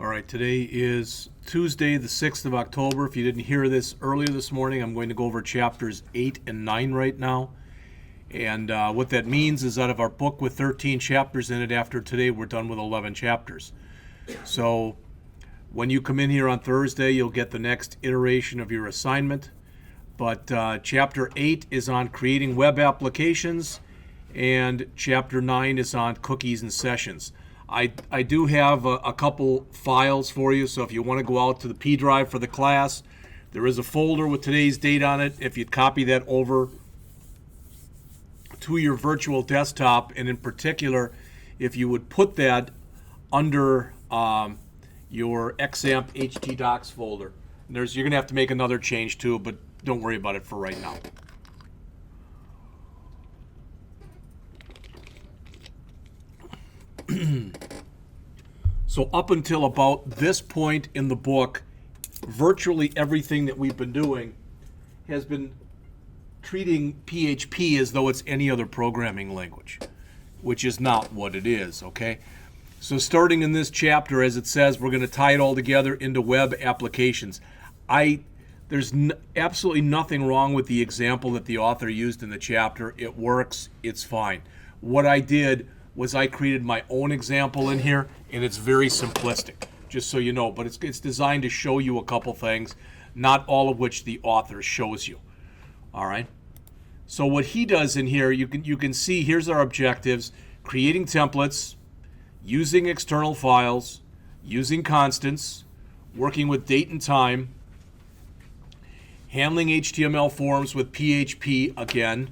All right, today is Tuesday, the 6th of October. If you didn't hear this earlier this morning, I'm going to go over chapters 8 and 9 right now. And what that means is out of our book with 13 chapters in it, after today, we're done with 11 chapters. So when you come in here on Thursday, you'll get the next iteration of your assignment. But chapter 8 is on creating web applications, and chapter 9 is on cookies and sessions. I do have a couple files for you, so if you want to go out to the P drive for the class, there is a folder with today's date on it. If you'd copy that over to your virtual desktop, and in particular, if you would put that under your XAMPP htdocs folder. And you're going to have to make another change too, but don't worry about it for right now. So up until about this point in the book, virtually everything that we've been doing has been treating PHP as though it's any other programming language, which is not what it is, okay? So starting in this chapter, as it says, we're going to tie it all together into web applications. There's absolutely nothing wrong with the example that the author used in the chapter. It works, it's fine. What I did was I created my own example in here, and it's very simplistic, just so you know. But it's designed to show you a couple things, not all of which the author shows you. All right? So what he does in here, you can see, here's our objectives: creating templates, using external files, using constants, working with date and time, handling HTML forms with PHP again,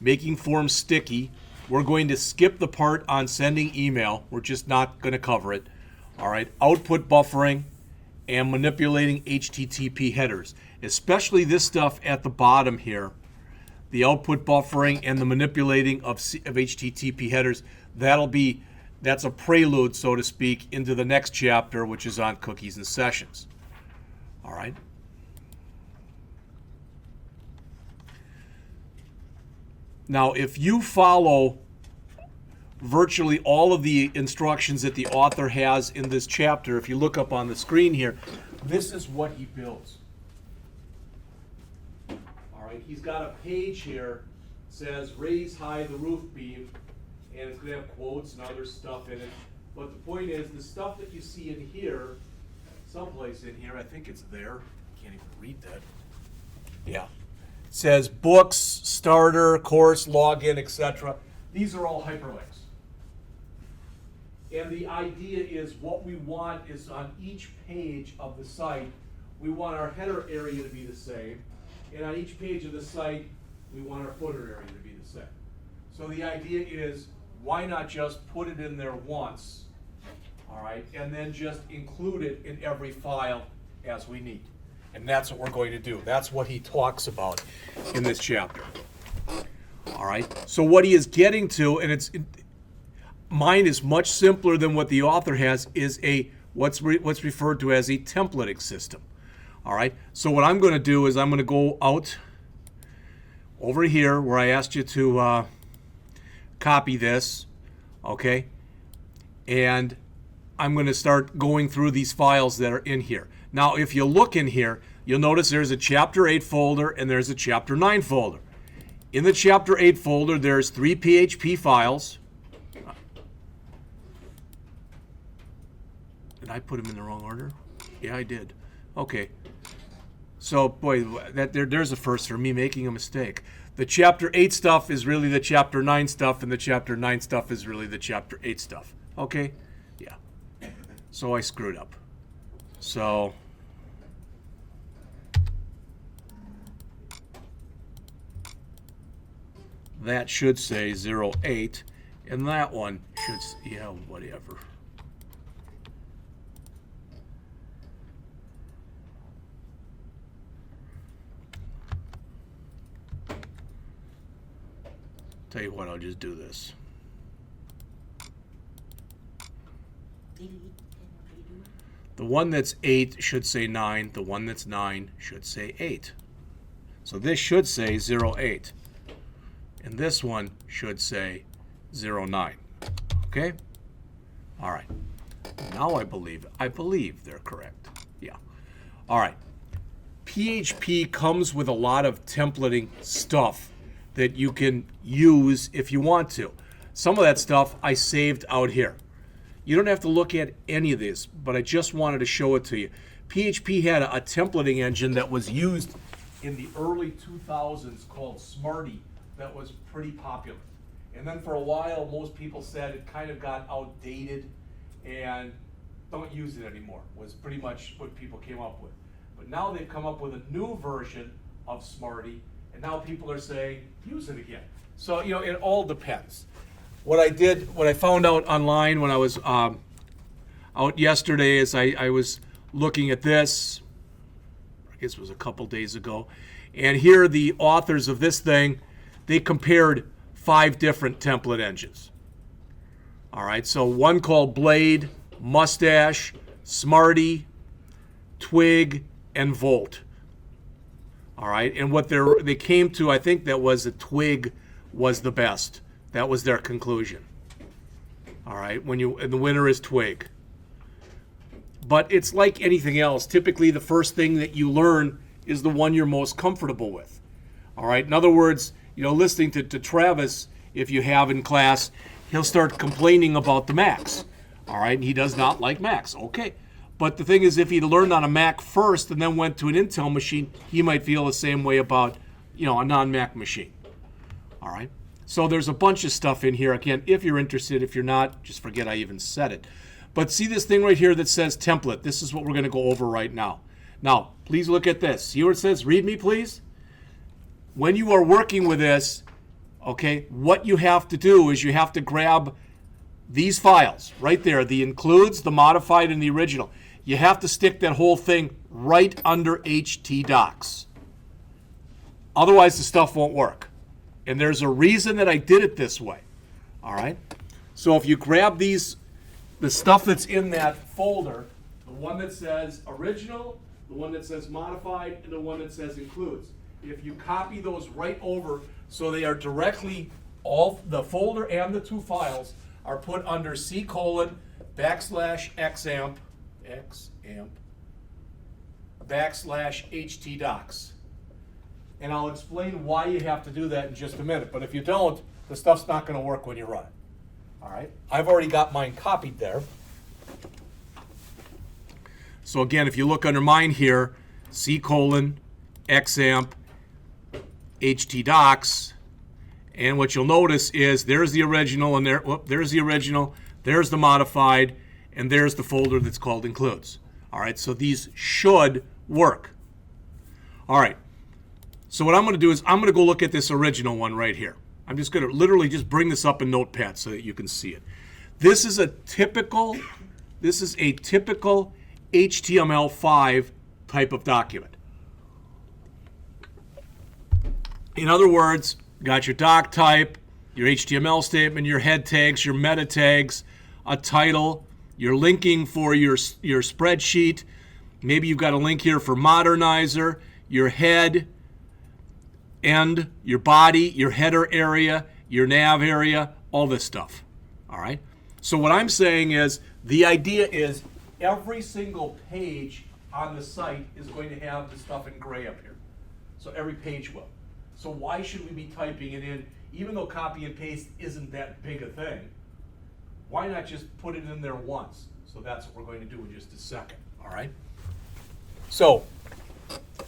making forms sticky. We're going to skip the part on sending email. We're just not going to cover it. All right, output buffering and manipulating HTTP headers, especially this stuff at the bottom here, the output buffering and the manipulating of HTTP headers. That's a prelude, so to speak, into the next chapter, which is on cookies and sessions. All right. Now, if you follow virtually all of the instructions that the author has in this chapter, if you look up on the screen here, this is what he builds. All right, he's got a page here that says raise high the roof beam, and it's going to have quotes and other stuff in it. But the point is, the stuff that you see in here, someplace in here, I think it's there. Can't even read that. Yeah. It says books, starter, course, login, etc. These are all hyperlinks. And the idea is what we want is on each page of the site, we want our header area to be the same. And on each page of the site, we want our footer area to be the same. So the idea is, why not just put it in there once, all right, and then just include it in every file as we need. And that's what we're going to do. That's what he talks about in this chapter. All right. So what he is getting to, and mine is much simpler than what the author has, is what's referred to as a templating system. All right. So what I'm going to do is I'm going to go out over here where I asked you to copy this, okay, and I'm going to start going through these files that are in here. Now, if you look in here, you'll notice there's a Chapter 8 folder and there's a Chapter 9 folder. In the Chapter 8 folder, there's 3 PHP files. Did I put them in the wrong order? Yeah, I did. Okay. So, boy, there's a first for me making a mistake. The Chapter 8 stuff is really the Chapter 9 stuff, and the Chapter 9 stuff is really the Chapter 8 stuff. Okay? Yeah. So I screwed up. So that should say 08, and that one should say, yeah, whatever. Tell you what, I'll just do this. The one that's 8 should say 9. The one that's 9 should say 8. So this should say 08. And this one should say 09. Okay? All right. Now I believe they're correct. Yeah. All right. PHP comes with a lot of templating stuff that you can use if you want to. Some of that stuff I saved out here. You don't have to look at any of this, but I just wanted to show it to you. PHP had a templating engine that was used in the early 2000s called Smarty that was pretty popular. And then for a while, most people said it kind of got outdated and don't use it anymore, was pretty much what people came up with. But now they've come up with a new version of Smarty, and now people are saying, use it again. So, you know, it all depends. What I found out online when I was out yesterday is I was looking at this, I guess it was a couple days ago, and here are the authors of this thing. They compared 5 different template engines. All right, so one called Blade, Mustache, Smarty, Twig, and Volt. All right, and what they came to, I think that was that Twig was the best. That was their conclusion. All right, and the winner is Twig. But it's like anything else. Typically, the first thing that you learn is the one you're most comfortable with. All right, in other words, you know, listening to Travis, if you have in class, he'll start complaining about the Macs. All right, and he does not like Macs. Okay. But the thing is, if he'd learned on a Mac first and then went to an Intel machine, he might feel the same way about, you know, a non-Mac machine. All right. So there's a bunch of stuff in here. Again, if you're interested, if you're not, just forget I even said it. But see this thing right here that says template. This is what we're going to go over right now. Now, please look at this. See where it says, read me, please? When you are working with this, okay, what you have to do is you have to grab these files right there, the includes, the modified, and the original. You have to stick that whole thing right under htdocs. Otherwise, the stuff won't work. And there's a reason that I did it this way. All right? So if you grab the stuff that's in that folder, the one that says original, the one that says modified, and the one that says includes. If you copy those right over so they are directly, all the folder and the 2 files are put under C:\xamp /htdocs. And I'll explain why you have to do that in just a minute. But if you don't, the stuff's not going to work when you run it. All right? I've already got mine copied there. So again, if you look under mine here, C:\xamp htdocs, and what you'll notice is there's the original, and there's the original, there's the modified, and there's the folder that's called includes. All right, so these should work. All right, so what I'm going to do is I'm going to go look at this original one right here. I'm just going to literally just bring this up in Notepad so that you can see it. This is a typical HTML5 type of document. In other words, you got your doc type, your HTML statement, your head tags, your meta tags, a title, your linking for your spreadsheet. Maybe you've got a link here for Modernizer, your head, end, your body, your header area, your nav area, all this stuff. All right? So what I'm saying is the idea is every single page on the site is going to have the stuff in gray up here. So every page will. So why should we be typing it in, even though copy and paste isn't that big a thing? Why not just put it in there once? So that's what we're going to do in just a second, all right? So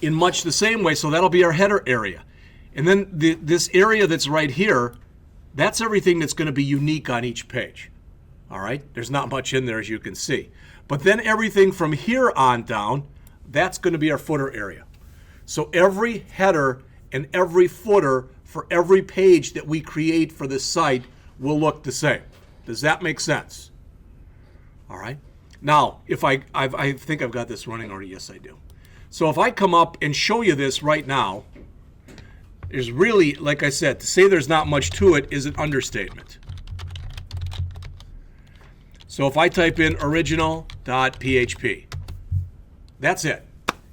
in much the same way, so that'll be our header area. And then this area that's right here, that's everything that's going to be unique on each page, all right? There's not much in there, as you can see. But then everything from here on down, that's going to be our footer area. So every header and every footer for every page that we create for this site will look the same. Does that make sense? All right. Now, if I think I've got this running already. Yes, I do. So if I come up and show you this right now, there's really, like I said, to say there's not much to it is an understatement. So if I type in original.php, that's it.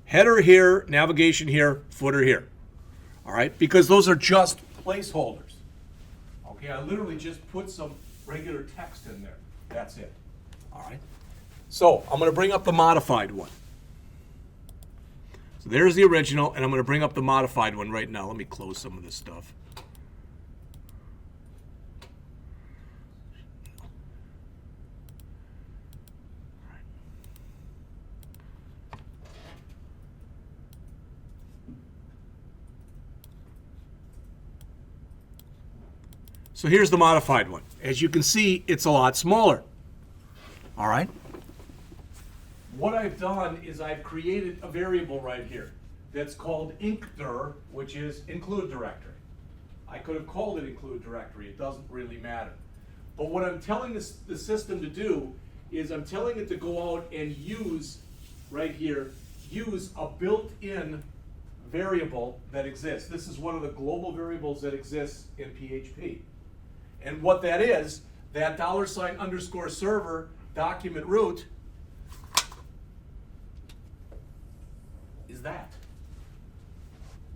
Header here, navigation here, footer here. All right, because those are just placeholders. Okay, I literally just put some regular text in there. That's it. All right. So I'm going to bring up the modified one. So there's the original, and I'm going to bring up the modified one right now. Let me close some of this stuff. So here's the modified one. As you can see, it's a lot smaller. All right? What I've done is I've created a variable right here that's called incdir, which is include directory. I could have called it include directory. It doesn't really matter. But what I'm telling the system to do is I'm telling it to go out and use, right here, use a built-in variable that exists. This is one of the global variables that exists in PHP. And what that is, that $_server document root is that.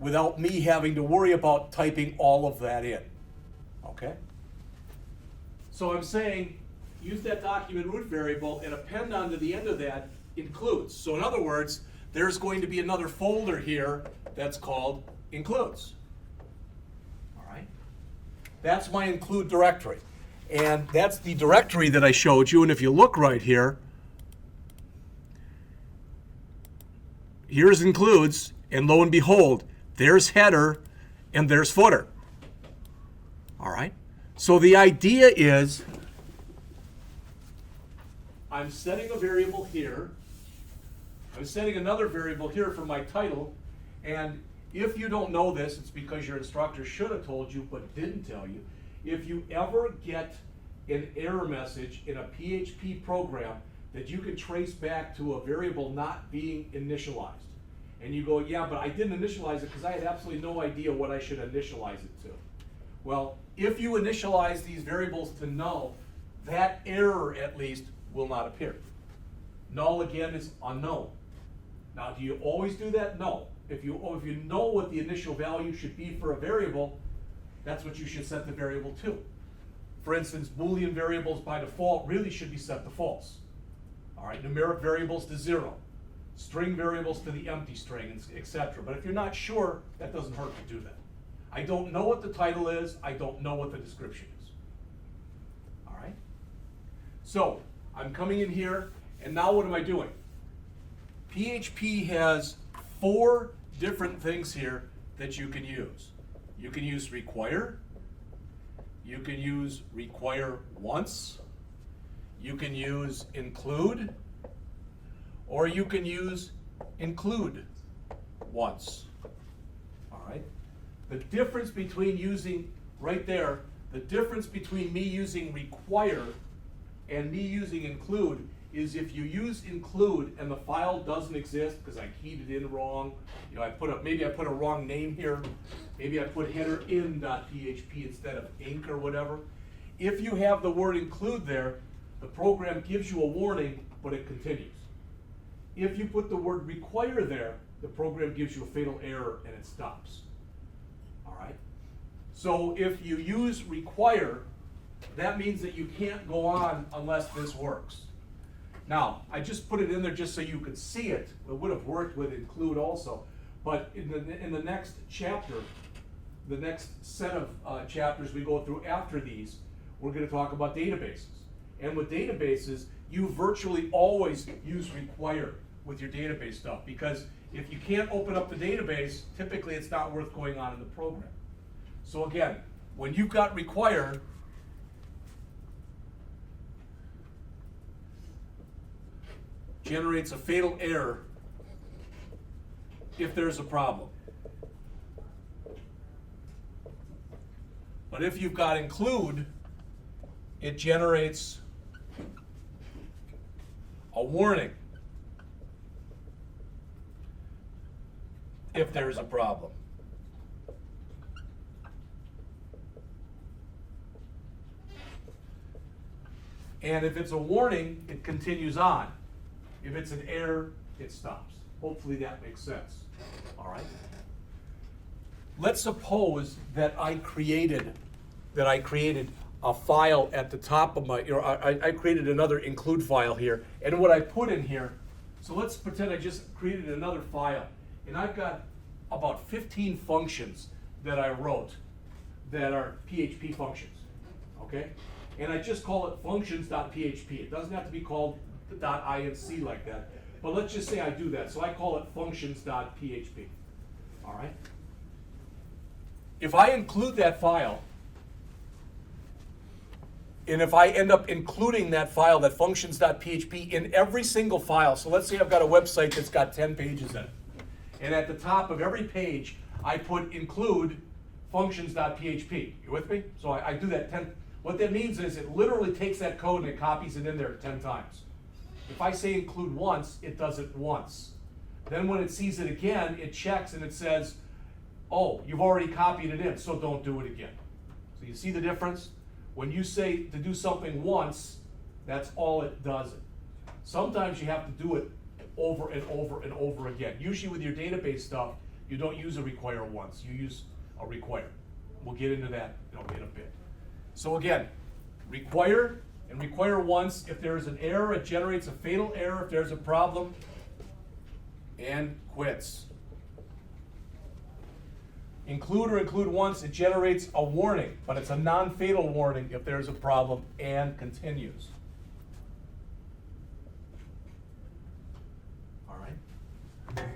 Without me having to worry about typing all of that in. Okay? So I'm saying, use that document root variable and append onto the end of that includes. So in other words, there's going to be another folder here that's called includes. All right? That's my include directory. And that's the directory that I showed you. And if you look right here, here's includes, and lo and behold, there's header and there's footer. All right? So the idea is I'm setting a variable here. I'm setting another variable here for my title. And if you don't know this, it's because your instructor should have told you but didn't tell you. If you ever get an error message in a PHP program that you can trace back to a variable not being initialized, and you go, yeah, but I didn't initialize it because I had absolutely no idea what I should initialize it to. Well, if you initialize these variables to null, that error at least will not appear. Null again is unknown. Now, do you always do that? No. If you know what the initial value should be for a variable, that's what you should set the variable to. For instance, Boolean variables by default really should be set to false. All right, numeric variables to 0. String variables to the empty string, etc. But if you're not sure, that doesn't hurt to do that. I don't know what the title is. I don't know what the description is. All right? So I'm coming in here, and now what am I doing? PHP has 4 different things here that you can use. You can use require. You can use require once. You can use include. Or you can use include once. All right? The difference between using, right there, the difference between me using require and me using include is if you use include and the file doesn't exist because I keyed it in wrong, you know, maybe I put a wrong name here, maybe I put header in.php instead of inc or whatever. If you have the word include there, the program gives you a warning, but it continues. If you put the word require there, the program gives you a fatal error and it stops. All right? So if you use require, that means that you can't go on unless this works. Now, I just put it in there just so you could see it. It would have worked with include also. But in the next chapter, the next set of chapters we go through after these, we're going to talk about databases. And with databases, you virtually always use require with your database stuff, because if you can't open up the database, typically it's not worth going on in the program. So again, when you've got require, generates a fatal error if there's a problem. But if you've got include, it generates a warning if there's a problem. And if it's a warning, it continues on. If it's an error, it stops. Hopefully that makes sense. All right? Let's suppose that I created a file at the top of my, I created another include file here, and what I put in here, so let's pretend I just created another file, and I've got about 15 functions that I wrote that are PHP functions, okay? And I just call it functions.php. It doesn't have to be called .inc like that, but let's just say I do that. So I call it functions.php, all right? If I include that file, and if I end up including that file, that functions.php, in every single file, so let's say I've got a website that's got 10 pages in it, and at the top of every page, I put include functions.php. You with me? So I do that 10. What that means is it literally takes that code and it copies it in there 10 times. If I say include once, it does it once. Then when it sees it again, it checks and it says, oh, you've already copied it in, so don't do it again. So you see the difference? When you say to do something once, that's all it does. Sometimes you have to do it over and over and over again. Usually with your database stuff, you don't use a require once, you use a require. We'll get into that in a bit. So again, require and require once. If there is an error, it generates a fatal error if there's a problem, and quits. Include or include once, it generates a warning, but it's a non-fatal warning if there's a problem, and continues. All right?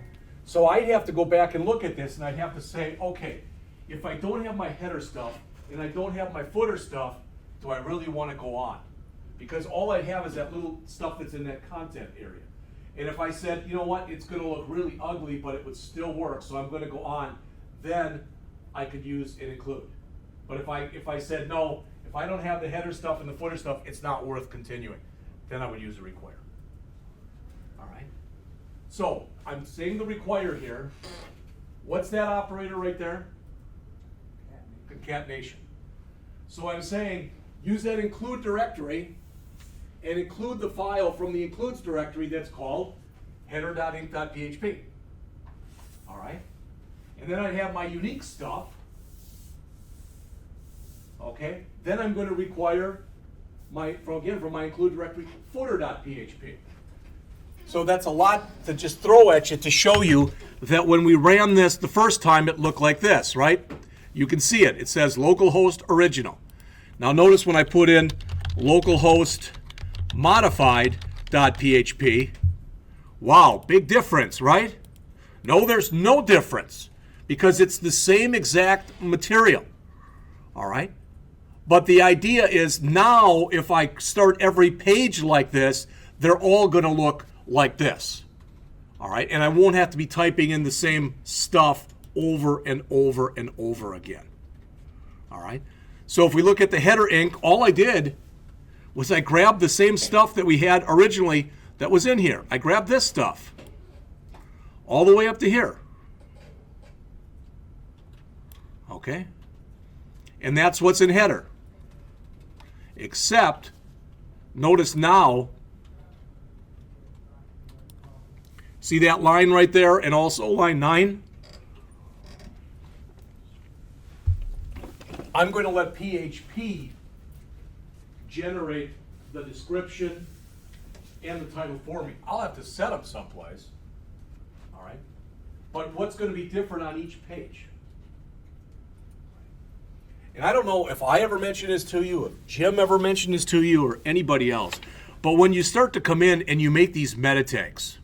So I'd have to go back and look at this, and I'd have to say, okay, if I don't have my header stuff, and I don't have my footer stuff, do I really want to go on? Because all I have is that little stuff that's in that content area. And if I said, you know what, it's going to look really ugly, but it would still work, so I'm going to go on, then I could use an include. But if I said no, if I don't have the header stuff and the footer stuff, it's not worth continuing, then I would use a require. All right? So I'm saying the require here. What's that operator right there? Concatenation. So I'm saying use that include directory and include the file from the includes directory that's called header.inc.php. All right? And then I have my unique stuff. Okay? Then I'm going to require from my include directory footer.php. So that's a lot to just throw at you to show you that when we ran this the first time, it looked like this, right? You can see it. It says localhost original. Now notice when I put in localhost modified.php, wow, big difference, right? No, there's no difference because it's the same exact material, all right? But the idea is now if I start every page like this, they're all going to look like this, all right? And I won't have to be typing in the same stuff over and over and over again, all right? So if we look at the header inc, all I did was I grabbed the same stuff that we had originally that was in here. I grabbed this stuff all the way up to here, okay? And that's what's in header. Except, notice now, see that line right there and also line 9? I'm going to let PHP generate the description and the title for me. I'll have to set them someplace, all right? But what's going to be different on each page? And I don't know if I ever mentioned this to you, if Jim ever mentioned this to you, or anybody else, but when you start to come in and you make these meta tags,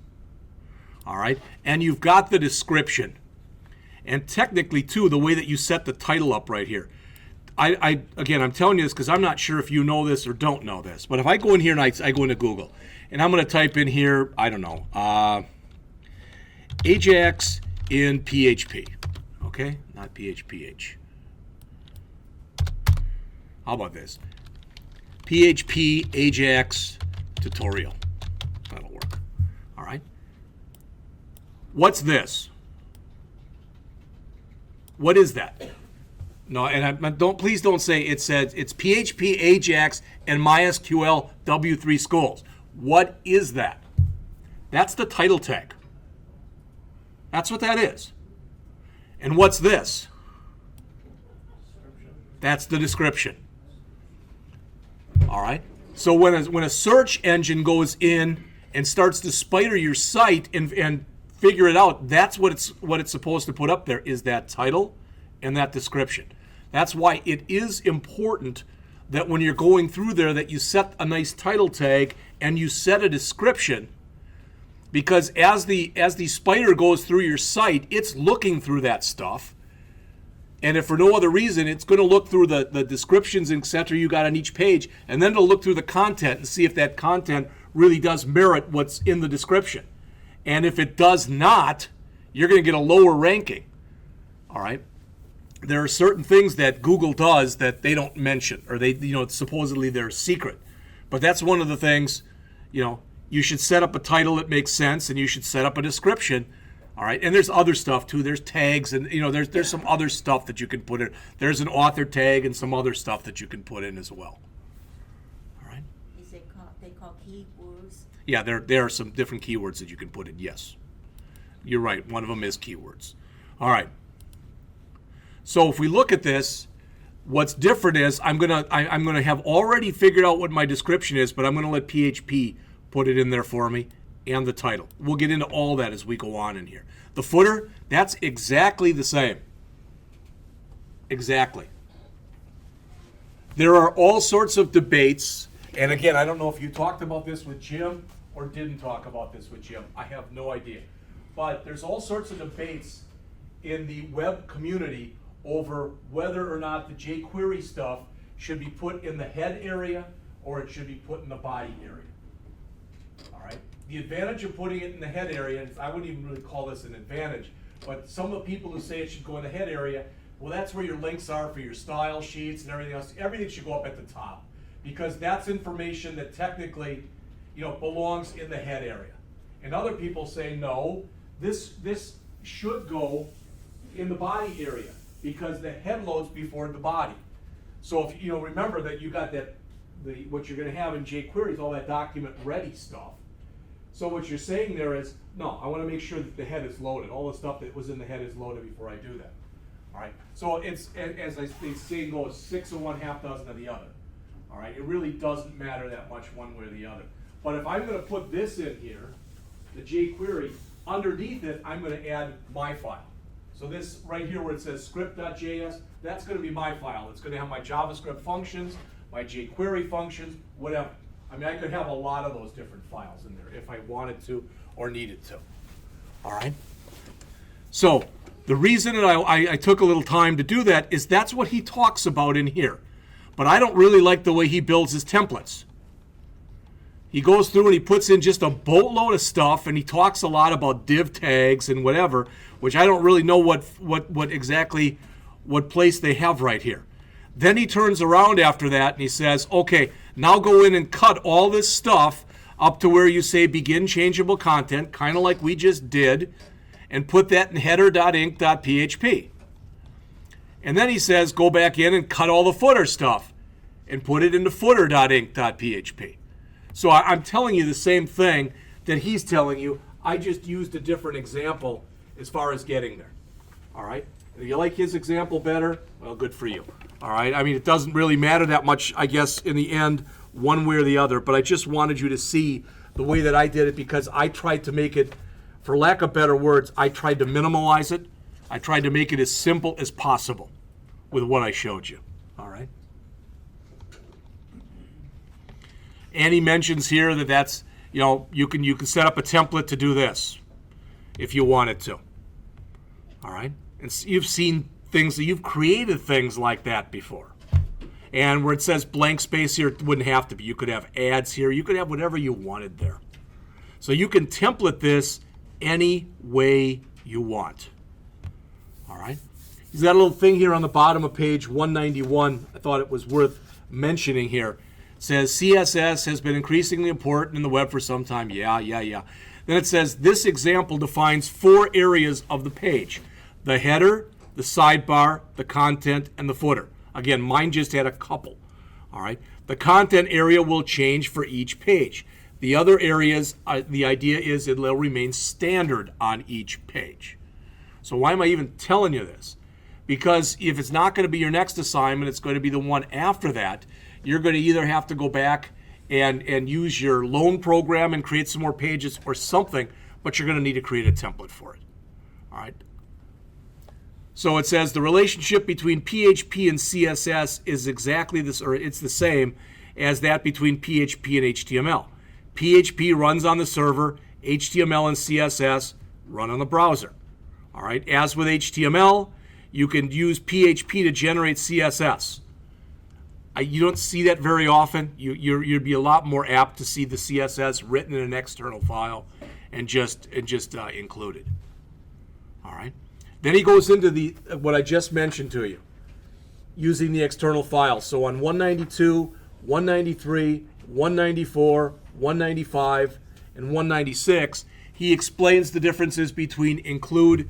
all right, and you've got the description, and technically, too, the way that you set the title up right here, again, I'm telling you this because I'm not sure if you know this or don't know this, but if I go in here and I go into Google, and I'm going to type in here, I don't know, Ajax in PHP, okay? Not PHPH. How about this? PHP Ajax tutorial. That'll work. All right. What's this? What is that? No, and please don't say it says it's PHP Ajax and MySQL W3 schools. What is that? That's the title tag. That's what that is. And what's this? That's the description. All right. So when a search engine goes in and starts to spider your site and figure it out, that's what it's supposed to put up there, is that title and that description. That's why it is important that when you're going through there that you set a nice title tag and you set a description, because as the spider goes through your site, it's looking through that stuff. And if for no other reason, it's going to look through the descriptions, etc. you got on each page, and then it'll look through the content and see if that content really does merit what's in the description. And if it does not, you're going to get a lower ranking. All right? There are certain things that Google does that they don't mention, or they, supposedly they're secret. But that's one of the things, you should set up a title that makes sense, and you should set up a description. All right, and there's other stuff too. There's tags, and there's some other stuff that you can put in. There's an author tag and some other stuff that you can put in as well. All right. Is it they call keywords? Yeah, there are some different keywords that you can put in. Yes, you're right. One of them is keywords. All right. So if we look at this, what's different is I'm gonna have already figured out what my description is, but I'm gonna let PHP put it in there for me. And the title. We'll get into all that as we go on in here. The footer, that's exactly the same. Exactly. There are all sorts of debates, and again, I don't know if you talked about this with Jim or didn't talk about this with Jim. I have no idea. But there's all sorts of debates in the web community over whether or not the jQuery stuff should be put in the head area or it should be put in the body area. All right? The advantage of putting it in the head area, and I wouldn't even really call this an advantage, but some of the people who say it should go in the head area, well, that's where your links are for your style sheets and everything else. Everything should go up at the top, because that's information that technically, belongs in the head area. And other people say, no, this should go in the body area, because the head loads before the body. So if remember that you got what you're going to have in jQuery is all that document ready stuff. So what you're saying there is, no, I want to make sure that the head is loaded. All the stuff that was in the head is loaded before I do that. All right. So it's, as they say, goes 6 of one, half dozen of the other. All right. It really doesn't matter that much one way or the other. But if I'm going to put this in here, the jQuery, underneath it, I'm going to add my file. So this right here where it says script.js, that's going to be my file. It's going to have my JavaScript functions, my jQuery functions, whatever. I mean, I could have a lot of those different files in there if I wanted to or needed to. All right? So the reason that I took a little time to do that is that's what he talks about in here. But I don't really like the way he builds his templates. He goes through and he puts in just a boatload of stuff, and he talks a lot about div tags and whatever, which I don't really know what exactly what place they have right here. Then he turns around after that and he says, okay, now go in and cut all this stuff up to where you say begin changeable content, kind of like we just did, and put that in header.inc.php. And then he says, go back in and cut all the footer stuff and put it into footer.inc.php. So I'm telling you the same thing that he's telling you. I just used a different example as far as getting there. All right? If you like his example better, well, good for you. All right? I mean, it doesn't really matter that much, I guess, in the end, one way or the other. But I just wanted you to see the way that I did it, because I tried to make it, for lack of better words, I tried to minimalize it. I tried to make it as simple as possible with what I showed you. All right? And he mentions here that that's, you can set up a template to do this if you wanted to. All right? And you've seen things, that you've created things like that before. And where it says blank space here, it wouldn't have to be. You could have ads here. You could have whatever you wanted there. So you can template this any way you want. All right? He's got a little thing here on the bottom of page 191. I thought it was worth mentioning here. It says CSS has been increasingly important in the web for some time. Yeah. Then it says this example defines 4 areas of the page: the header, the sidebar, the content, and the footer. Again, mine just had a couple. All right. The content area will change for each page. The other areas, the idea is it'll remain standard on each page. So why am I even telling you this? Because if it's not going to be your next assignment, it's going to be the one after that. you're going to either have to go back and use your loan program and create some more pages or something, but you're going to need to create a template for it. All right. So it says the relationship between PHP and CSS is exactly this, or it's the same as that between PHP and HTML. PHP runs on the server, HTML and CSS run on the browser. All right. As with HTML, you can use PHP to generate CSS. You don't see that very often. You'd be a lot more apt to see the CSS written in an external file and just included. All right. Then he goes into what I just mentioned to you, using the external file. So on 192, 193, 194, 195, and 196, he explains the differences between include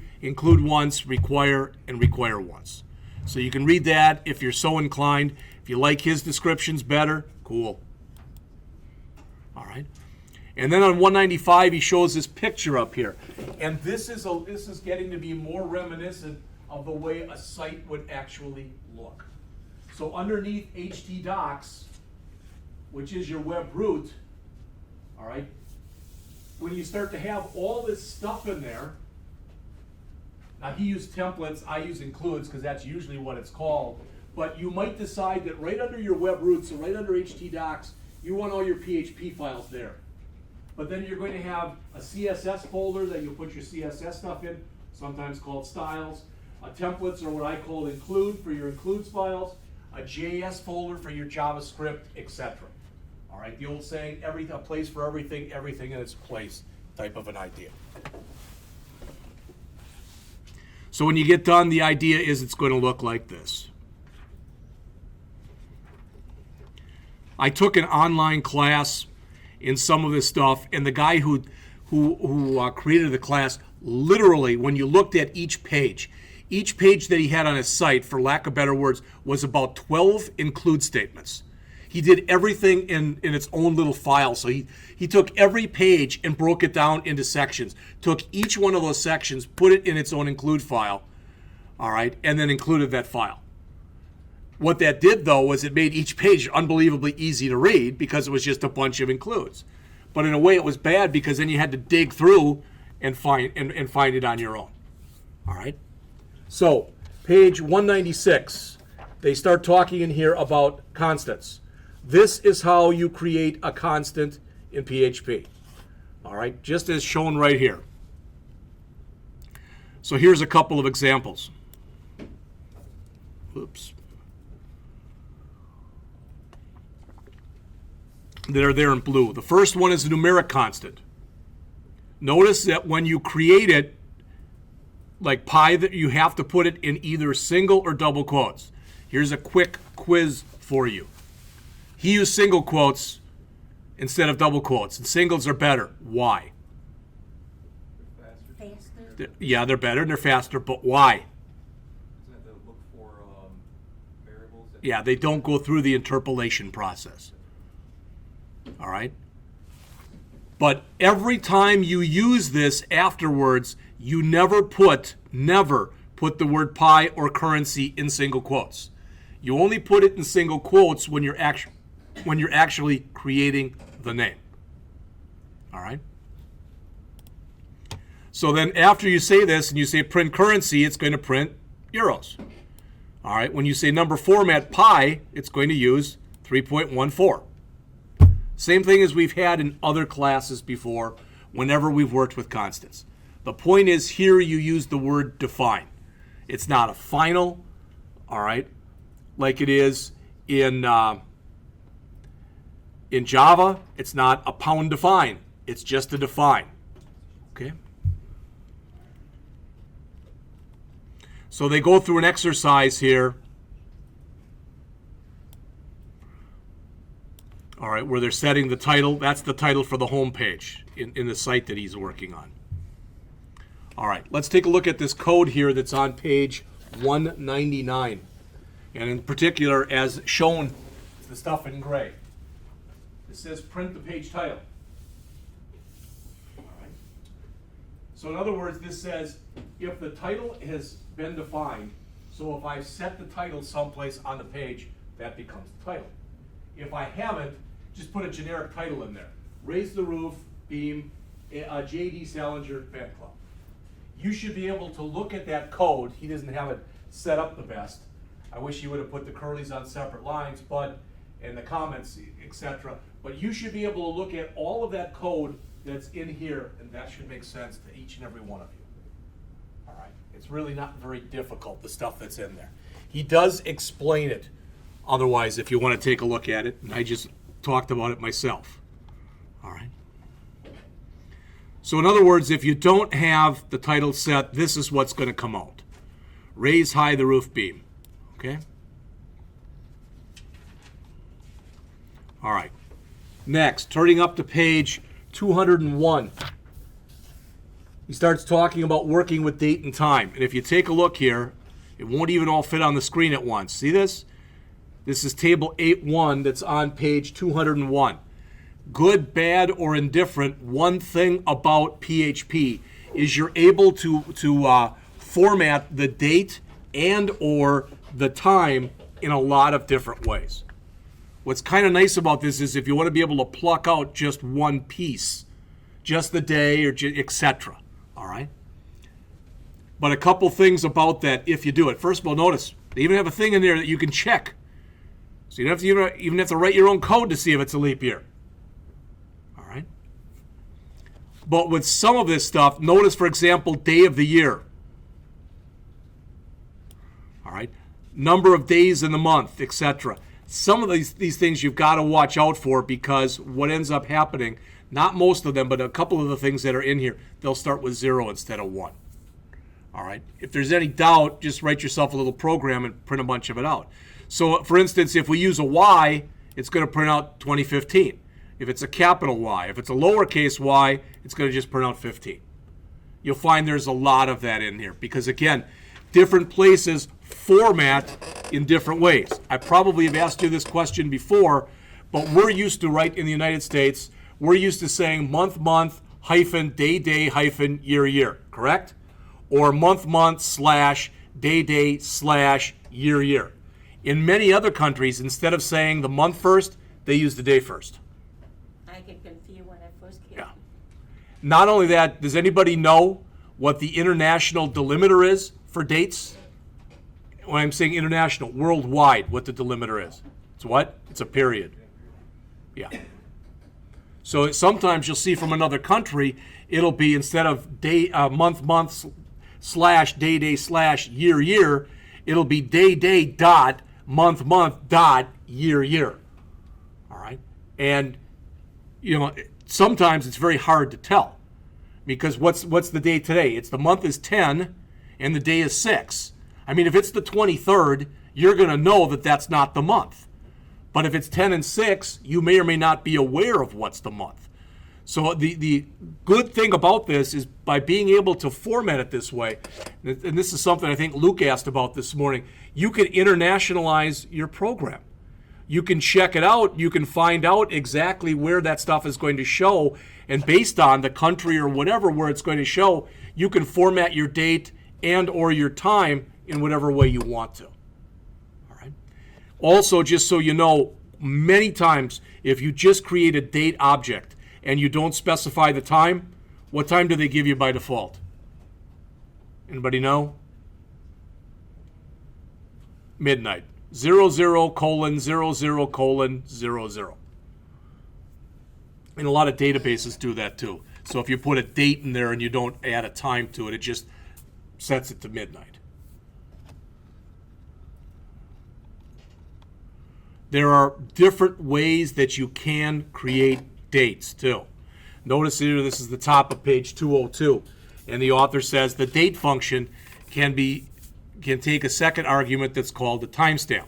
once, require, and require once. So you can read that if you're so inclined. If you like his descriptions better, cool. All right. And then on 195, he shows this picture up here. And this is getting to be more reminiscent of the way a site would actually look. So underneath htdocs, which is your web root, all right, when you start to have all this stuff in there, now he used templates, I use includes because that's usually what it's called, but you might decide that right under your web root, so right under htdocs, you want all your PHP files there. But then you're going to have a CSS folder that you'll put your CSS stuff in, sometimes called styles. Templates are what I call include for your includes files, a JS folder for your JavaScript, etc. All right, the old saying, a place for everything, everything in its place type of an idea. So when you get done, the idea is it's going to look like this. I took an online class in some of this stuff, and the guy who created the class, literally, when you looked at each page that he had on his site, for lack of better words, was about 12 include statements. He did everything in its own little file. So he took every page and broke it down into sections, took each one of those sections, put it in its own include file, all right, and then included that file. What that did, though, was it made each page unbelievably easy to read because it was just a bunch of includes. But in a way, it was bad because then you had to dig through and find it on your own. All right. So page 196, they start talking in here about constants. This is how you create a constant in PHP. All right, just as shown right here. So here's a couple of examples. Oops. That are there in blue. The first one is a numeric constant. Notice that when you create it, like pi, that you have to put it in either single or double quotes. Here's a quick quiz for you. He used single quotes instead of double quotes, and singles are better. Why? Faster. Yeah, they're better and they're faster, but why? Isn't it to look for variables? Yeah, they don't go through the interpolation process. All right? But every time you use this afterwards, you never put the word pi or currency in single quotes. You only put it in single quotes when you're actually creating the name. All right? So then after you say this and you say print currency, it's going to print euros. All right? When you say number format pi, it's going to use 3.14. Same thing as we've had in other classes before whenever we've worked with constants. The point is here you use the word define. It's not a final, all right, like it is in Java. It's not a pound define. It's just a define. Okay? So they go through an exercise here. All right, where they're setting the title. That's the title for the home page in the site that he's working on. All right, let's take a look at this code here that's on page 199. And in particular, as shown, the stuff in gray. It says print the page title. All right. So in other words, this says if the title has been defined, so if I set the title someplace on the page, that becomes the title. If I haven't, just put a generic title in there. Raise the roof, beam, J.D. Salinger Fan Club. You should be able to look at that code. He doesn't have it set up the best. I wish he would have put the curlies on separate lines, and the comments, etc. But you should be able to look at all of that code that's in here, and that should make sense to each and every one of you. All right? It's really not very difficult, the stuff that's in there. He does explain it otherwise if you want to take a look at it, and I just talked about it myself. All right? So in other words, if you don't have the title set, this is what's going to come out. Raise high the roof beam. Okay? All right. Next, turning up to page 201. He starts talking about working with date and time. And if you take a look here, it won't even all fit on the screen at once. See this? This is table 8.1 that's on page 201. Good, bad, or indifferent, one thing about PHP is you're able to format the date and or the time in a lot of different ways. What's kind of nice about this is if you want to be able to pluck out just one piece, just the day or etc. All right? But a couple things about that if you do it. First of all, notice they even have a thing in there that you can check. So you don't have to even have to write your own code to see if it's a leap year. All right? But with some of this stuff, notice, for example, day of the year. All right? Number of days in the month, etc. Some of these things you've got to watch out for because what ends up happening, not most of them, but a couple of the things that are in here, they'll start with 0 instead of 1. All right? If there's any doubt, just write yourself a little program and print a bunch of it out. So, for instance, if we use a Y, it's going to print out 2015. If it's a capital Y. If it's a lowercase y, it's going to just print out 15. You'll find there's a lot of that in here because, again, different places format in different ways. I probably have asked you this question before, but we're used to, right, in the United States, we're used to saying month, hyphen, day, hyphen, year, correct? Or month, day, year. In many other countries, instead of saying the month first, they use the day first. I get confused when I first came. Yeah. Not only that, does anybody know what the international delimiter is for dates? When I'm saying international, worldwide, what the delimiter is. It's what? It's a period. Yeah. So sometimes you'll see from another country, it'll be instead of day, month, day, year, it'll be day, dot, month, dot, year. All right? And, you know, sometimes it's very hard to tell because what's the day today? It's the month is 10 and the day is 6. I mean, if it's the 23rd, you're going to know that that's not the month. But if it's 10 and 6, you may or may not be aware of what's the month. So the good thing about this is by being able to format it this way, and this is something I think Luke asked about this morning, you can internationalize your program. You can check it out. You can find out exactly where that stuff is going to show. And based on the country or whatever where it's going to show, you can format your date and or your time in whatever way you want to. All right. Also, just so you know, many times if you just create a date object and you don't specify the time, what time do they give you by default? Anybody know? Midnight. 00:00:00. And a lot of databases do that too. So if you put a date in there and you don't add a time to it, it just sets it to midnight. There are different ways that you can create dates too. Notice here this is the top of page 202, and the author says the date function can take a second argument that's called the timestamp.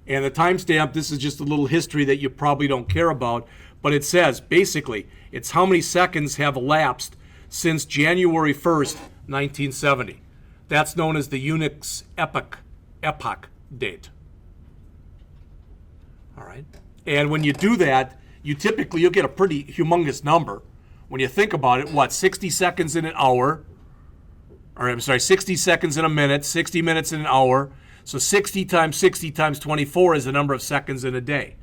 And the timestamp, this is just a little history that you probably don't care about, but it says basically it's how many seconds have elapsed since January 1st, 1970. That's known as the Unix epoch date. All right. And when you do that, you'll get a pretty humongous number. When you think about it, 60 seconds in an hour, 60 seconds in a minute, 60 minutes in an hour. So 60 times 24 is the number of seconds in a day.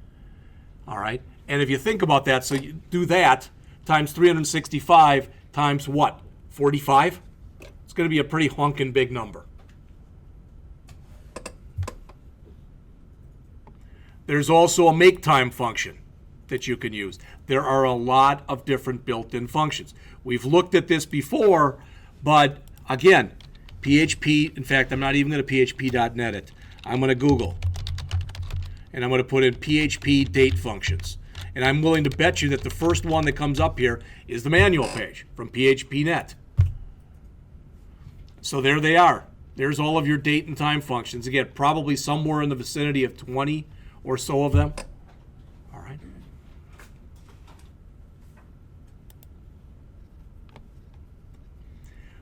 All right? And if you think about that, so you do that times 365 times what? 45? It's going to be a pretty honking big number. There's also a make time function that you can use. There are a lot of different built-in functions. We've looked at this before, but again, PHP, in fact, I'm not even going to php.net it. I'm going to Google, and I'm going to put in PHP date functions. And I'm willing to bet you that the first one that comes up here is the manual page from PHP.net. So there they are. There's all of your date and time functions. Again, probably somewhere in the vicinity of 20 or so of them. All right.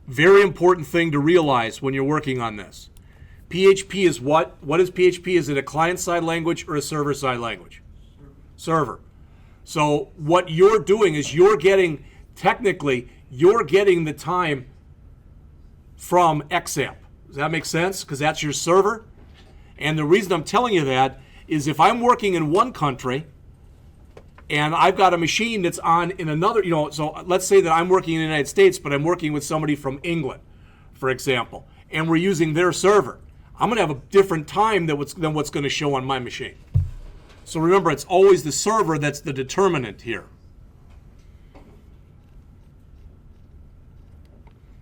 Very important thing to realize when you're working on this. PHP is what? What is PHP? Is it a client-side language or a server-side language? Server. So what you're doing is you're getting the time from XAMPP. Does that make sense? Because that's your server. And the reason I'm telling you that is if I'm working in one country and I've got a machine that's on in another, so let's say that I'm working in the United States, but I'm working with somebody from England, for example, and we're using their server. I'm going to have a different time than what's going to show on my machine. So remember, it's always the server that's the determinant here.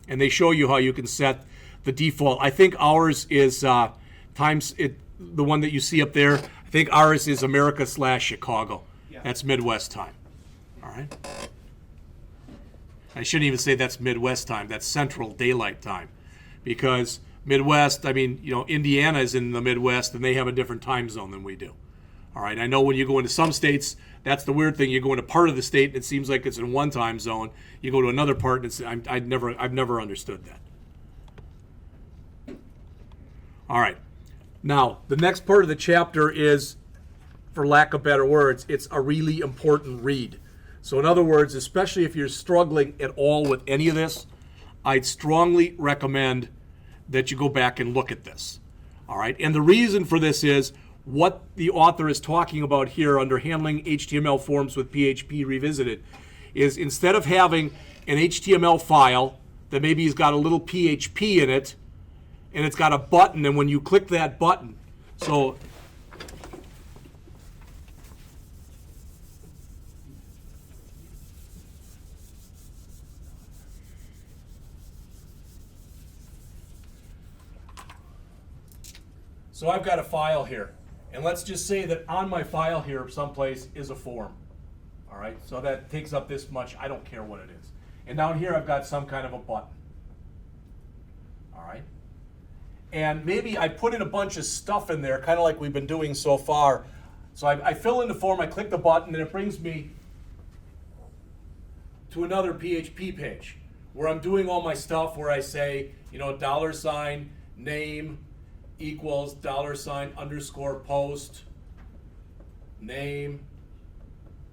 And they show you how you can set the default. I think ours is the one that you see up there. I think ours is America/Chicago. Yeah. That's Midwest time. All right. I shouldn't even say that's Midwest time. That's Central Daylight Time, because Midwest, Indiana is in the Midwest, and they have a different time zone than we do. All right, I know when you go into some states, that's the weird thing. You go into part of the state, and it seems like it's in one time zone. You go to another part, and I've never understood that. All right, now the next part of the chapter is, for lack of better words, it's a really important read. So in other words, especially if you're struggling at all with any of this, I'd strongly recommend that you go back and look at this. All right, and the reason for this is what the author is talking about here under Handling HTML Forms with PHP Revisited is instead of having an HTML file that maybe has got a little PHP in it and it's got a button, and when you click that button, so I've got a file here. And let's just say that on my file here someplace is a form. All right, so that takes up this much. I don't care what it is. And down here I've got some kind of a button. All right. And maybe I put in a bunch of stuff in there, kind of like we've been doing so far. So I fill in the form, I click the button, and it brings me to another PHP page where I'm doing all my stuff where I say, $name equals $_post name,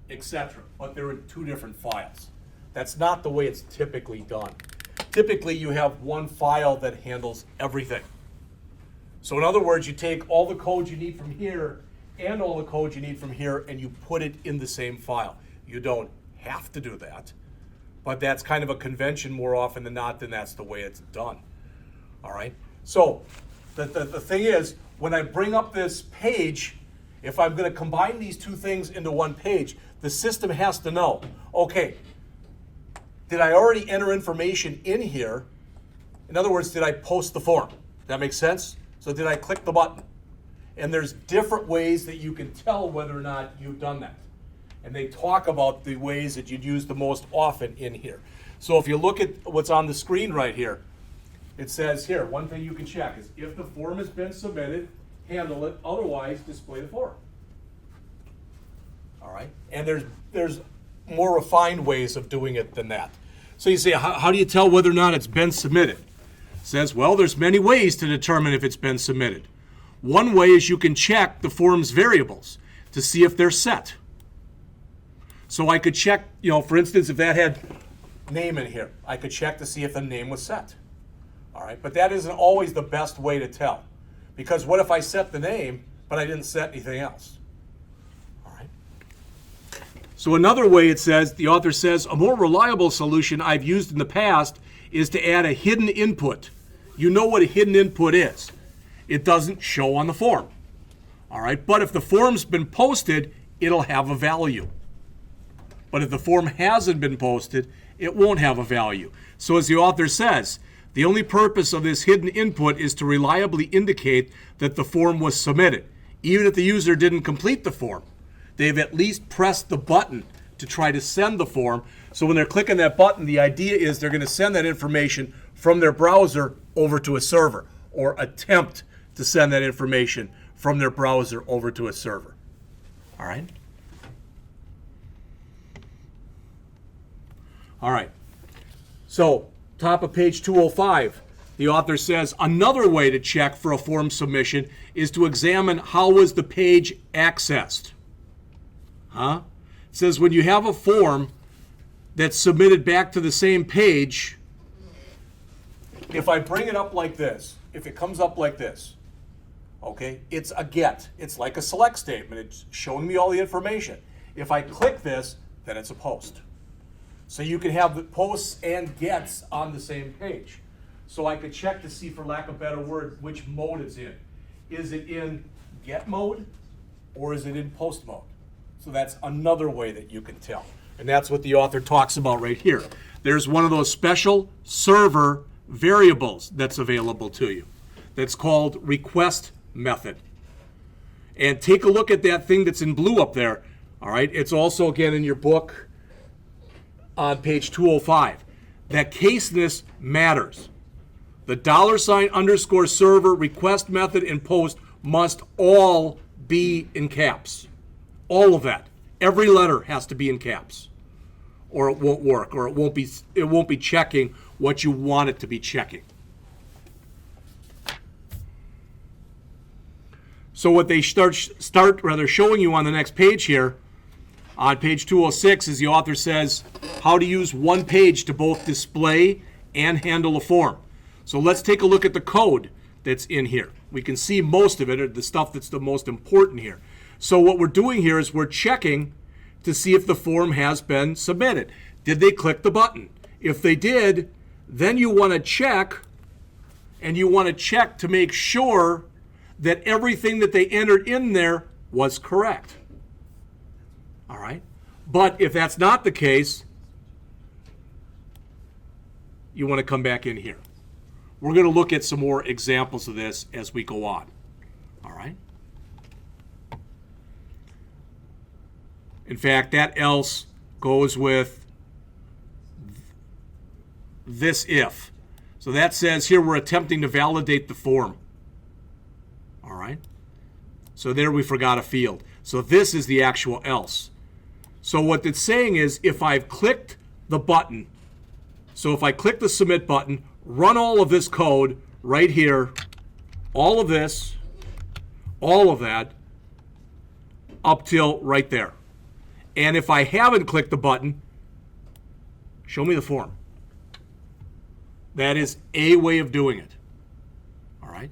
etc. But they're in two different files. That's not the way it's typically done. Typically, you have one file that handles everything. So in other words, you take all the code you need from here and all the code you need from here, and you put it in the same file. You don't have to do that, but that's kind of a convention more often than not, then that's the way it's done. All right? So the thing is, when I bring up this page, if I'm going to combine these two things into one page, the system has to know, okay, did I already enter information in here? In other words, did I post the form? That makes sense? So did I click the button? And there's different ways that you can tell whether or not you've done that. And they talk about the ways that you'd use the most often in here. So if you look at what's on the screen right here, it says here, one thing you can check is if the form has been submitted, handle it, otherwise display the form. All right? And there's more refined ways of doing it than that. So you say, how do you tell whether or not it's been submitted? It says, well, there's many ways to determine if it's been submitted. One way is you can check the form's variables to see if they're set. So I could check, for instance, if that had name in here, I could check to see if the name was set. All right, but that isn't always the best way to tell, because what if I set the name, but I didn't set anything else? All right. So another way it says, the author says, a more reliable solution I've used in the past is to add a hidden input. You know what a hidden input is. It doesn't show on the form. All right, but if the form's been posted, it'll have a value. But if the form hasn't been posted, it won't have a value. So as the author says, the only purpose of this hidden input is to reliably indicate that the form was submitted. Even if the user didn't complete the form, they've at least pressed the button to try to send the form. So when they're clicking that button, the idea is they're going to send that information from their browser over to a server, or attempt to send that information from their browser over to a server. All right? All right. So, top of page 205, the author says another way to check for a form submission is to examine how was the page accessed. It says when you have a form that's submitted back to the same page, if I bring it up like this, if it comes up like this, okay, it's a get. It's like a select statement. It's showing me all the information. If I click this, then it's a post. So you can have the posts and gets on the same page. So I could check to see, for lack of a better word, which mode it's in. Is it in get mode or is it in post mode? So that's another way that you can tell. And that's what the author talks about right here. There's one of those special server variables that's available to you. That's called request method. And take a look at that thing that's in blue up there. All right, it's also again in your book on page 205. That caseness matters. The $_server request method and post must all be in caps. All of that. Every letter has to be in caps, or it won't work, or it won't be checking what you want it to be checking. So what they start showing you on the next page here, on page 206, is the author says how to use one page to both display and handle a form. So let's take a look at the code that's in here. We can see most of it, or the stuff that's the most important here. So what we're doing here is we're checking to see if the form has been submitted. Did they click the button? If they did, then you want to check, and you want to check to make sure that everything that they entered in there was correct. All right? But if that's not the case, you want to come back in here. We're going to look at some more examples of this as we go on. All right? In fact, that else goes with this if. So that says here we're attempting to validate the form. All right? So there we forgot a field. So this is the actual else. So what it's saying is if I've clicked the button, so if I click the submit button, run all of this code right here, all of this, all of that, up till right there. And if I haven't clicked the button, show me the form. That is a way of doing it. All right?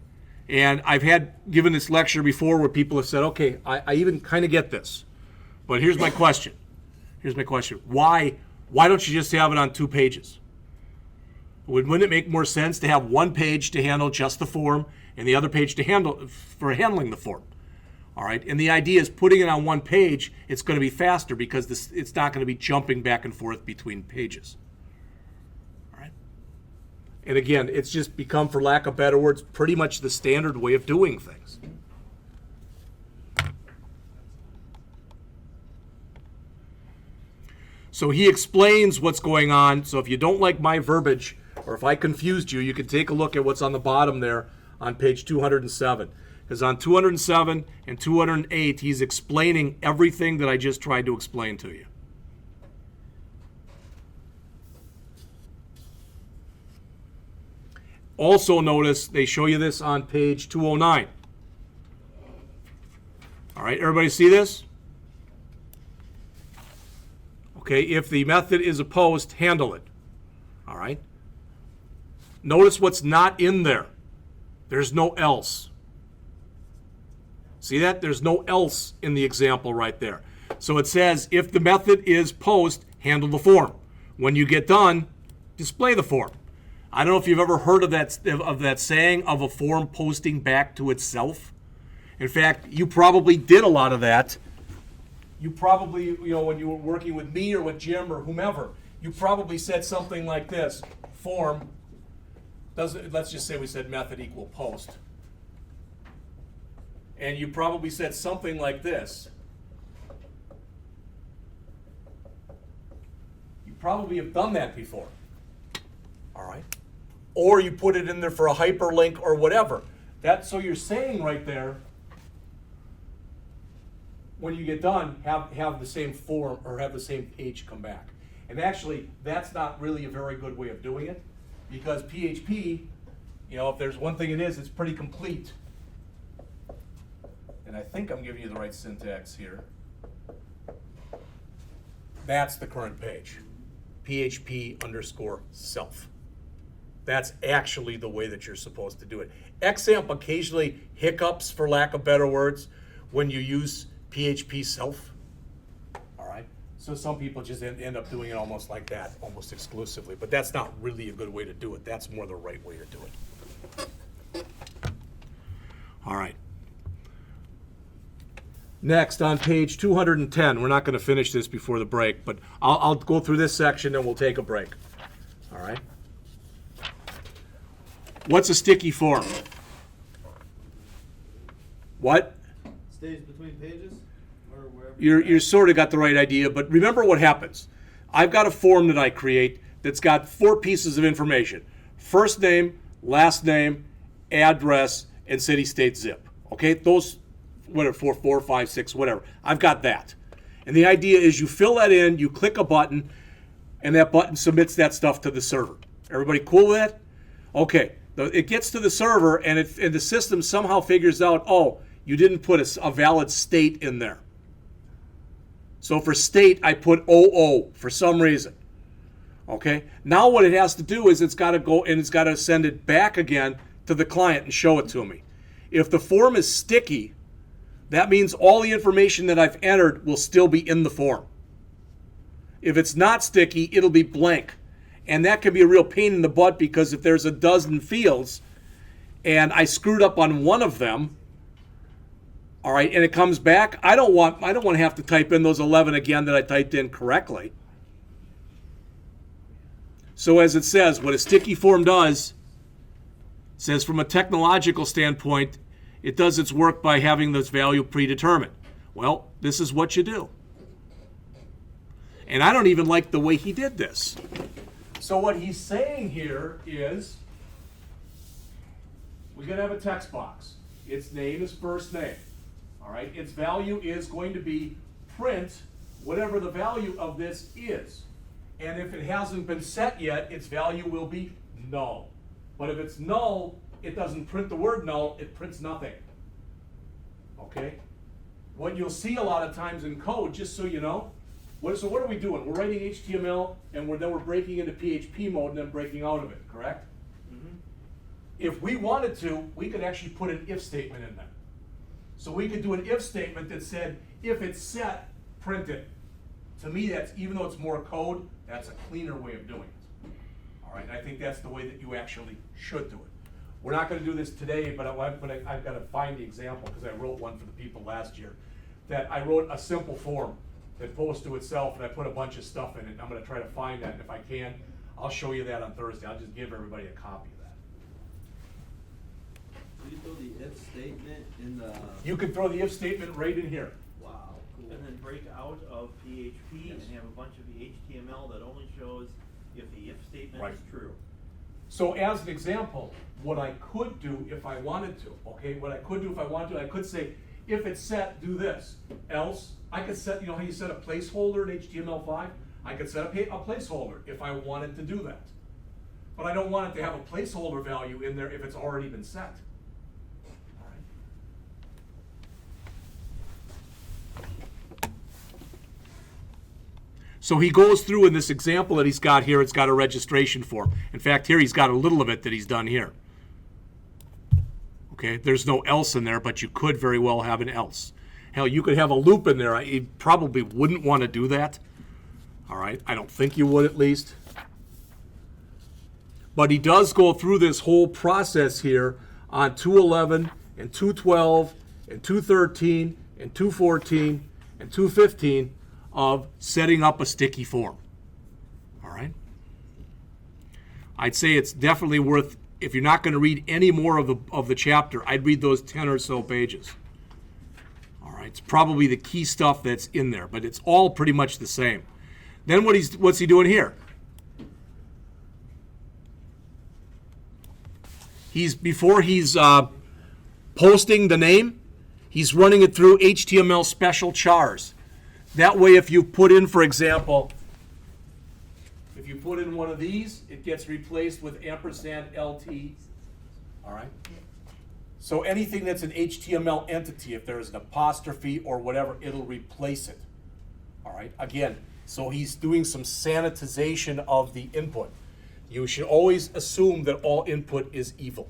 And I've given this lecture before where people have said, okay, I even kind of get this. But here's my question. Here's my question. Why don't you just have it on 2 pages? Wouldn't it make more sense to have 1 page to handle just the form and the other page to handling the form? All right, and the idea is putting it on 1 page, it's going to be faster because it's not going to be jumping back and forth between pages. All right, and again, it's just become, for lack of better words, pretty much the standard way of doing things. So he explains what's going on. So if you don't like my verbiage, or if I confused you, you can take a look at what's on the bottom there on page 207. Because on 207 and 208, he's explaining everything that I just tried to explain to you. Also notice they show you this on page 209. All right, everybody see this? Okay, if the method is a post, handle it. All right? Notice what's not in there. There's no else. See that? There's no else in the example right there. So it says, if the method is post, handle the form. When you get done, display the form. I don't know if you've ever heard of that saying of a form posting back to itself. In fact, you probably did a lot of that. You probably, when you were working with me or with Jim or whomever, you probably said something like this: form let's just say we said method equal post. And you probably said something like this. You probably have done that before. All right? Or you put it in there for a hyperlink or whatever. So you're saying right there, when you get done, have the same form or have the same page come back. And actually, that's not really a very good way of doing it, because PHP, if there's one thing it is, it's pretty complete. And I think I'm giving you the right syntax here. That's the current page. PHP_self. That's actually the way that you're supposed to do it. XAMPP occasionally hiccups, for lack of better words, when you use PHP self. All right? So some people just end up doing it almost like that, almost exclusively. But that's not really a good way to do it. That's more the right way to do it. All right. Next, on page 210, we're not going to finish this before the break, but I'll go through this section and we'll take a break. All right? What's a sticky form? What? Stays between pages or wherever. You're sort of got the right idea, but remember what happens. I've got a form that I create that's got 4 pieces of information: first name, last name, address, and city, state, zip. Okay, those, whatever, 4, 5, 6, whatever. I've got that. And the idea is you fill that in, you click a button, and that button submits that stuff to the server. Everybody cool with that? Okay, it gets to the server, and the system somehow figures out, oh, you didn't put a valid state in there. So for state, I put 00 for some reason. Okay, now what it has to do is it's got to go and it's got to send it back again to the client and show it to me. If the form is sticky, that means all the information that I've entered will still be in the form. If it's not sticky, it'll be blank. And that can be a real pain in the butt, because if there's a dozen fields and I screwed up on one of them, all right, and it comes back, I don't want to have to type in those 11 again that I typed in correctly. So as it says, what a sticky form does, it says from a technological standpoint, it does its work by having this value predetermined. Well, this is what you do. And I don't even like the way he did this. So what he's saying here is, we're going to have a text box. Its name is first name. All right, its value is going to be print whatever the value of this is. And if it hasn't been set yet, its value will be null. But if it's null, it doesn't print the word null, it prints nothing. Okay? What you'll see a lot of times in code, just so you know, what are we doing? We're writing HTML, and then we're breaking into PHP mode and then breaking out of it, correct? Mm-hmm. If we wanted to, we could actually put an if statement in there. So we could do an if statement that said, if it's set, print it. To me, that's, even though it's more code, that's a cleaner way of doing it. All right, I think that's the way that you actually should do it. We're not going to do this today, but I've got to find the example, because I wrote one for the people last year. That I wrote a simple form that posts to itself, and I put a bunch of stuff in it. I'm going to try to find that, and if I can, I'll show you that on Thursday. I'll just give everybody a copy of that. So you throw the if statement in the. You can throw the if statement right in here. Wow, cool. And then break out of PHP Yes. and have a bunch of the HTML that only shows if the if statement Right. is true. So as an example, what I could do if I wanted to, okay, what I could do if I wanted to, I could say, if it's set, do this. Else, I could set, you know how you set a placeholder in HTML5? I could set a placeholder if I wanted to do that. But I don't want it to have a placeholder value in there if it's already been set. All right. So he goes through in this example that he's got here, it's got a registration form. In fact, here he's got a little of it that he's done here. Okay, there's no else in there, but you could very well have an else. Hell, you could have a loop in there. You probably wouldn't want to do that. All right, I don't think you would at least. But he does go through this whole process here on 211 and 212 and 213 and 214 and 215 of setting up a sticky form. All right? I'd say it's definitely worth, if you're not going to read any more of the chapter, I'd read those 10 or so pages. All right? It's probably the key stuff that's in there, but it's all pretty much the same. Then what's he doing here? Before he's posting the name, he's running it through HTML special chars. That way, if you put in, for example, if you put in one of these, it gets replaced with ampersand LT. All right? So anything that's an HTML entity, if there's an apostrophe or whatever, it'll replace it. All right? Again, so he's doing some sanitization of the input. You should always assume that all input is evil.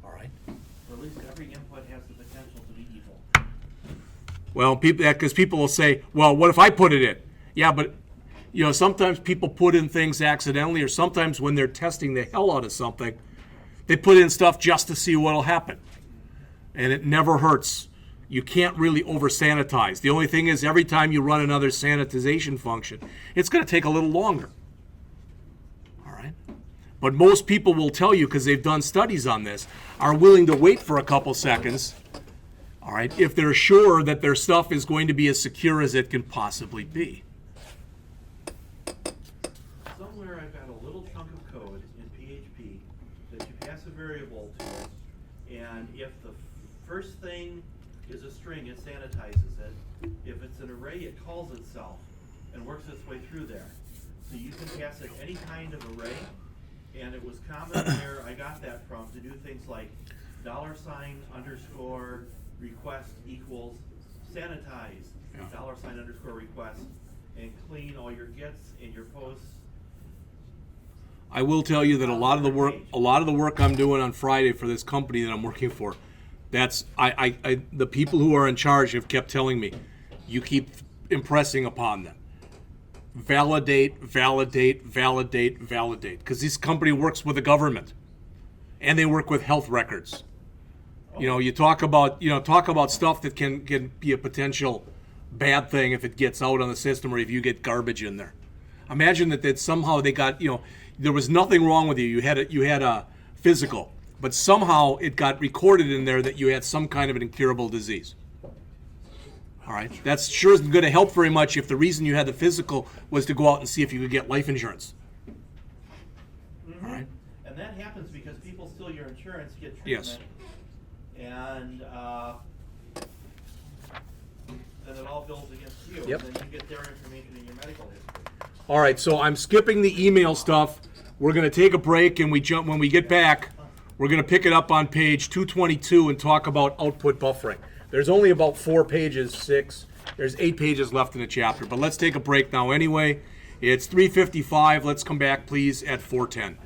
All right? Or at least every input has the potential to be evil. Well, because people will say, well, what if I put it in? Yeah, but sometimes people put in things accidentally, or sometimes when they're testing the hell out of something, they put in stuff just to see what'll happen. And it never hurts. You can't really over-sanitize. The only thing is, every time you run another sanitization function, it's going to take a little longer. But most people will tell you, because they've done studies on this, are willing to wait for a couple seconds, all right, if they're sure that their stuff is going to be as secure as it can possibly be. Somewhere I've got a little chunk of code in PHP that you pass a variable to, and if the first thing is a string, it sanitizes it. If it's an array, it calls itself and works its way through there. So you can pass it any kind of array. And it was common where I got that from to do things like $_ request equals sanitize $_ request and clean all your gets and your posts. I will tell you that a lot of the work I'm doing on Friday for this company that I'm working for, that's the people who are in charge have kept telling me, you keep impressing upon them. Validate, validate, validate, validate. Because this company works with the government, and they work with health records. You talk about stuff that can be a potential bad thing if it gets out on the system or if you get garbage in there. Imagine that somehow they got there was nothing wrong with you. You had a physical, but somehow it got recorded in there that you had some kind of an incurable disease. All right, that sure isn't going to help very much if the reason you had the physical was to go out and see if you could get life insurance. Mm-hmm. All right. And that happens because people steal your insurance, get treatment, Yes. And then it all builds against you. Yep. And then you get their information in your medical history. All right, so I'm skipping the email stuff. We're going to take a break, and when we get back, we're going to pick it up on page 222 and talk about output buffering. There's only about 4 pages, 6. There's 8 pages left in the chapter. But let's take a break now anyway. It's 3:55. Let's come back, please, at 4:10.